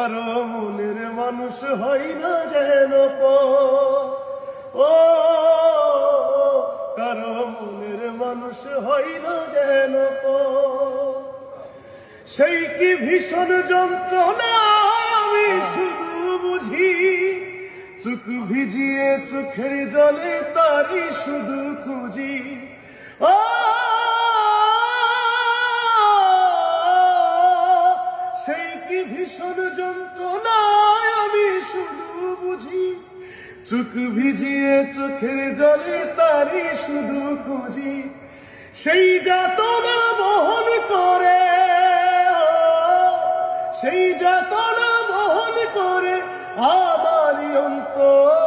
কারো মনের মানুষ হয় না যেন পর। ও কারো মনের মানুষ হয় না যেন পর। সেই কি ভীষণ যন্ত্রণা আমি শুধু বুঝি, চোখ ভিজিয়ে চোখের জলে তারি শুধু খুঁজি। ও সেই কি ভীষণ যন্ত্রণা আমি শুধু বুঝি, চোখ ভিজিয়ে চোখের জলে তারি শুধু খুঁজি। সেই যাতনা বহন করে, সেই যাতনা বহন করে আমারই অন্তর।